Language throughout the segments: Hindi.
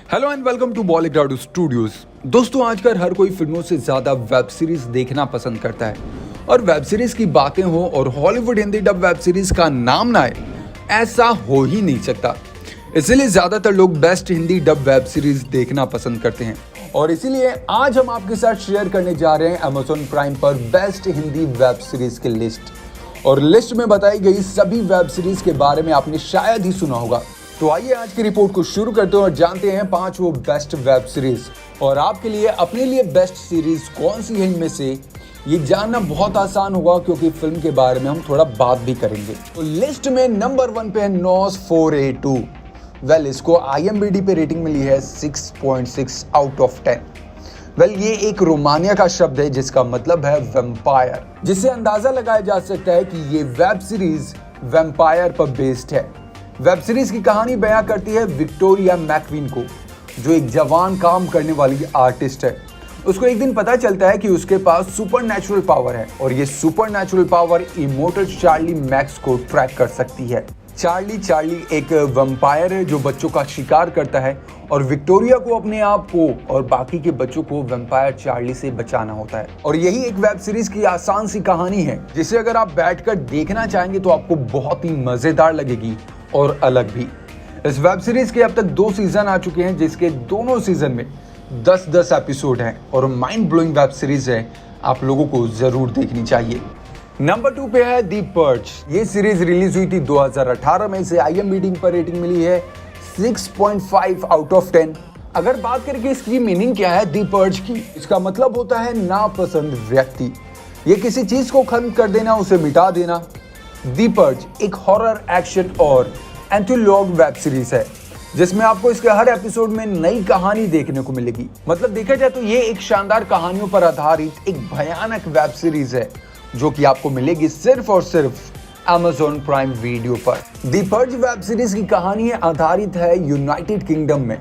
हेलो एंड वेलकम टू बॉलीग्राडो स्टूडियोज। दोस्तों, आजकल हर कोई फिल्मों से ज्यादा वेब सीरीज देखना पसंद करता है और वेब सीरीज की बातें हो और Hollywood Hindi dub web series का नाम ना आए, ऐसा हो ही नहीं सकता। इसीलिए ज्यादातर लोग best Hindi dub web series देखना पसंद करते हैं और इसीलिए आज हम आपके साथ शेयर करने जा रहे हैं Amazon प्राइम पर बेस्ट हिंदी वेब सीरीज की लिस्ट। और लिस्ट में बताई गई सभी वेब सीरीज के बारे में आपने शायद ही सुना होगा। तो आइए आज की रिपोर्ट को शुरू करते हैं और जानते हैं 5 वो बेस्ट वेब सीरीज। और आपके लिए अपने लिए बेस्ट सीरीज कौन सी है इनमें से, ये जानना बहुत आसान होगा क्योंकि फिल्म के बारे में हम थोड़ा बात भी करेंगे। तो लिस्ट में नंबर 1 पे है नॉस 4A2। वेल, इसको IMDb पे रेटिंग मिली है 6.6 आउट ऑफ 10। वेल, ये एक रोमानिया का शब्द है जिसका मतलब है वैम्पायर, जिससे अंदाजा लगाया जा सकता है कि ये वेब सीरीज वैम्पायर पर बेस्ड है। वेब सीरीज की कहानी बयां करती है विक्टोरिया मैकवीन को, जो एक जवान काम करने वाली आर्टिस्ट है। उसको एक दिन पता चलता है कि उसके पास सुपरनैचुरल पावर है और ये supernatural power immortal Charlie max को ट्रैक कर सकती है। चार्ली एक वैम्पायर है जो बच्चों का शिकार करता है और विक्टोरिया को अपने आप को और बाकी के बच्चों को वैम्पायर चार्ली से बचाना होता है। और यही एक वेब सीरीज की आसान सी कहानी है जिसे अगर आप बैठकर देखना चाहेंगे तो आपको बहुत ही मजेदार लगेगी और अलग भी। इस वेब सीरीज के अब तक 2 सीजन आ चुके हैं जिसके दोनों सीजन में 10-10 एपिसोड हैं और माइंड ब्लोइंग वेब सीरीज है, आप लोगों को जरूर देखनी चाहिए। नंबर 2 पे है दी पर्ज। ये सीरीज रिलीज हुई थी 2018 में। इसे IMDb पर रेटिंग मिली है 6.5 आउट ऑफ 10। अगर बात करें कि इसकी मीनिंग क्या है दी पर्ज की, इसका मतलब होता है नापसंद व्यक्ति। ये किसी चीज को खत्म कर देना, उसे मिटा देना। दी पर्ज एक हॉरर, एक्शन और एंथोलॉग वेब सीरीज है जिसमें आपको इसके हर एपिसोड में नई कहानी देखने को मिलेगी। मतलब देखा जाए तो ये एक शानदार कहानियों पर आधारित एक भयानक वेब सीरीज है जो कि आपको मिलेगी सिर्फ और सिर्फ Amazon प्राइम वीडियो पर। दी पर्ज वेब सीरीज की कहानी आधारित है यूनाइटेड किंगडम में,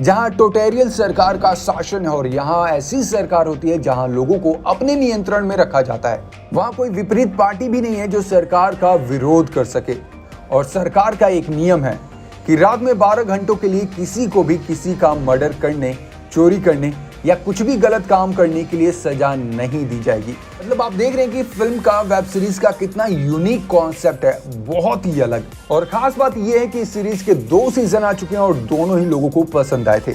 जहां टोटेरियल सरकार का शासन है और यहाँ ऐसी सरकार होती है जहां लोगों को अपने नियंत्रण में रखा जाता है। वहां कोई विपरीत पार्टी भी नहीं है जो सरकार का विरोध कर सके। और सरकार का एक नियम है कि रात में 12 घंटों के लिए किसी को भी किसी का मर्डर करने, चोरी करने या कुछ भी गलत काम करने के लिए सजा नहीं दी जाएगी। मतलब आप देख रहे हैं कि फिल्म का, वेब सीरीज का कितना यूनिक कॉन्सेप्ट है, बहुत ही अलग। और खास बात यह है कि इस सीरीज के 2 सीजन आ चुके हैं और दोनों ही लोगों को पसंद आए थे।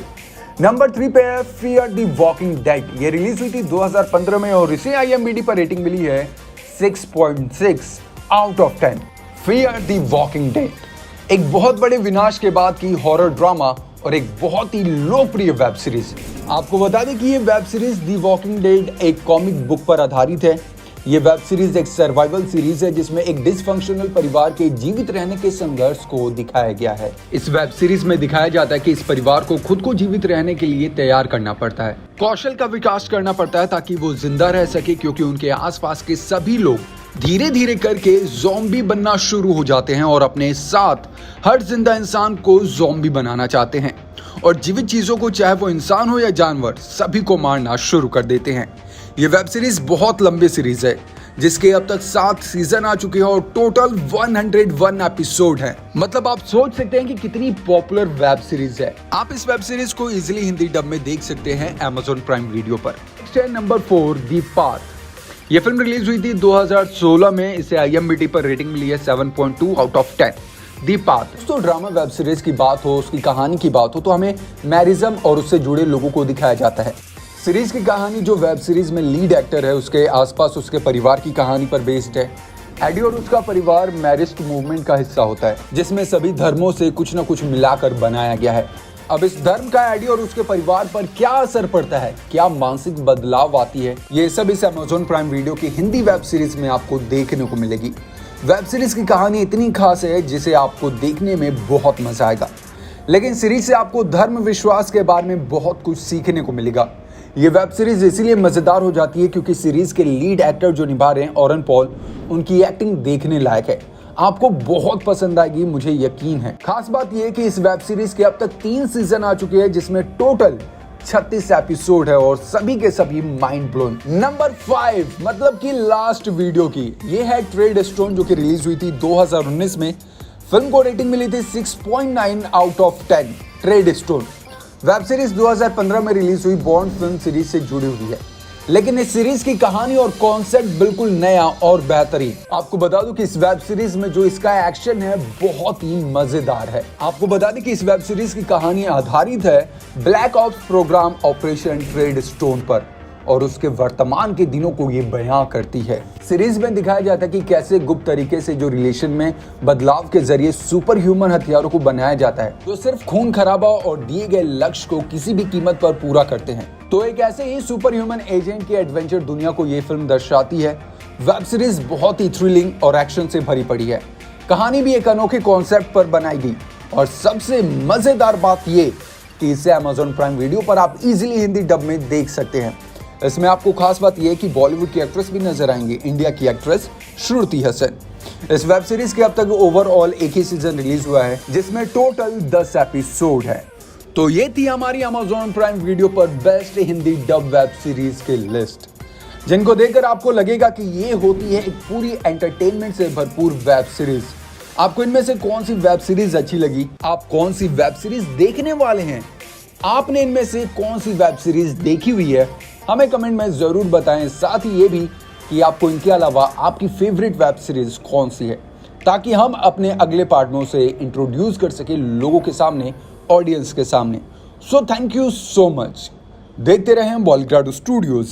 नंबर 3 पे है फियर द वॉकिंग डेड। ये रिलीज हुई थी 2015 में और इसे IMDb पर रेटिंग मिली है 6.6 out of 10। Fear the walking dead एक बहुत बड़े विनाश के बाद की हॉरर ड्रामा और एक बहुत ही लोकप्रिय वेब सीरीज। आपको बता दें कि ये वेब सीरीज दी वॉकिंग डेड एक कॉमिक बुक पर आधारित है। ये वेब सीरीज एक सर्वाइवल सीरीज है जिसमें एक डिसफंक्शनल परिवार के जीवित रहने के संघर्ष को दिखाया गया है। इस वेब सीरीज में दिखाया जाता है कि इस परिवार को खुद को जीवित रहने के लिए तैयार करना पड़ता है, कौशल का विकास करना पड़ता है ताकि वो जिंदा रह सके, क्योंकि उनके आसपास के सभी लोग धीरे धीरे करके ज़ॉम्बी बनना शुरू हो जाते हैं और अपने साथ हर जिंदा इंसान को ज़ॉम्बी बनाना चाहते हैं और जीवित चीजों को, चाहे वो इंसान हो या जानवर, सभी को मारना शुरू कर देते हैं। ये वेब सीरीज बहुत लंबी सीरीज है जिसके अब तक 7 सीजन आ चुके हैं और टोटल 101 एपिसोड हैं। मतलब आप सोच सकते हैं कि कितनी पॉपुलर वेब सीरीज है। आप इस वेब सीरीज को इजीली हिंदी डब में देख सकते हैं Amazon प्राइम वीडियो पर। Number 4 the path. ये फिल्म रिलीज हुई थी 2016 में। इसे IMDb पर रेटिंग मिली है 7.2 आउट ऑफ 10। The path. दोस्तों, ड्रामा वेब सीरीज की बात हो, उसकी कहानी की बात हो तो हमें मैरिज्म और उससे जुड़े लोगों को दिखाया जाता है। सीरीज की कहानी जो वेब सीरीज में लीड एक्टर है उसके आसपास उसके परिवार की कहानी पर बेस्ड है। एडी और उसका परिवार मैरिस्ट मूवमेंट का हिस्सा होता है जिसमें सभी धर्मों से कुछ न कुछ मिलाकर बनाया गया है। अब इस धर्म का एडी और उसके परिवार पर क्या असर पड़ता है, क्या मानसिक बदलाव आती है, ये सब इस Amazon प्राइम वीडियो की हिंदी वेब सीरीज में आपको देखने को मिलेगी। वेब सीरीज की कहानी इतनी खास है जिसे आपको देखने में बहुत मजा आएगा, लेकिन सीरीज से आपको धर्म विश्वास के बारे में बहुत कुछ सीखने को मिलेगा। ये वेब सीरीज इसीलिए मजेदार हो जाती है क्योंकि सीरीज के लीड एक्टर जो निभा रहे हैं ऑरन पॉल, उनकी एक्टिंग देखने लायक है। आपको बहुत पसंद आएगी, मुझे यकीन है। खास बात यह है कि इस वेब सीरीज के अब तक 3 सीजन आ चुके हैं जिसमें टोटल 36 एपिसोड है और सभी के सभी माइंड ब्लोइंग। नंबर 5 मतलब कि लास्ट वीडियो की, ये है ट्रेड स्टोन जो कि रिलीज हुई थी 2019 में। फिल्म को रेटिंग मिली थी 6.9 out of 10। Trade stone web series 2015 में रिलीज हुई बॉन्ड फिल्म सीरीज से जुड़ी हुई है, लेकिन इस सीरीज की कहानी और कॉन्सेप्ट बिल्कुल नया और बेहतरीन। आपको बता दूं कि इस वेब सीरीज में जो इसका एक्शन है बहुत ही मजेदार है। आपको बता दें कि इस वेब सीरीज की कहानी आधारित है black ops program operation trade stone पर और उसके वर्तमान के दिनों को ये बयां करती है। सीरीज में दिखाया जाता है कि कैसे गुप्त तरीके से जो रिलेशन में बदलाव के जरिए सुपर ह्यूमन हथियारों को बनाया जाता है जो सिर्फ खून खराबा और दिए गए लक्ष्य को किसी भी कीमत पर पूरा करते हैं। तो एक ऐसे ही सुपर ह्यूमन एजेंट की एडवेंचर दुनिया को ये फिल्म दर्शाती है। वेब सीरीज बहुत ही थ्रिलिंग और एक्शन से भरी पड़ी है। कहानी भी एक अनोखे कॉन्सेप्ट पर बनाई गई और सबसे मजेदार बात ये कि इसे Amazon प्राइम वीडियो पर आप इजीली हिंदी डब में देख सकते हैं। इसमें आपको खास बात यह है कि बॉलीवुड की एक्ट्रेस भी नजर आएंगी, इंडिया की एक्ट्रेस श्रुति हसन। इस वेब सीरीज के अब तक ओवरऑल एक ही सीजन रिलीज हुआ है जिसमें टोटल 10 एपिसोड है। तो ये थी हमारी Amazon प्राइम वीडियो पर best Hindi dub web series की लिस्ट, जिनको देखकर आपको लगेगा कि ये होती है एक पूरी एंटरटेनमेंट से भरपूर वेब सीरीज। आपको इनमें से कौन सी वेब सीरीज अच्छी लगी? आप कौन सी वेब सीरीज देखने वाले हैं? आपने इनमें से कौन सी वेब सीरीज देखी हुई है? हमें कमेंट में जरूर बताएं। साथ ही ये भी कि आपको इनके अलावा आपकी फेवरेट वेब सीरीज कौन सी है, ताकि हम अपने अगले पार्ट में उसे इंट्रोड्यूस कर सके लोगों के सामने, ऑडियंस के सामने। So thank you so much. देखते रहें बॉलीग्राडो स्टूडियोज।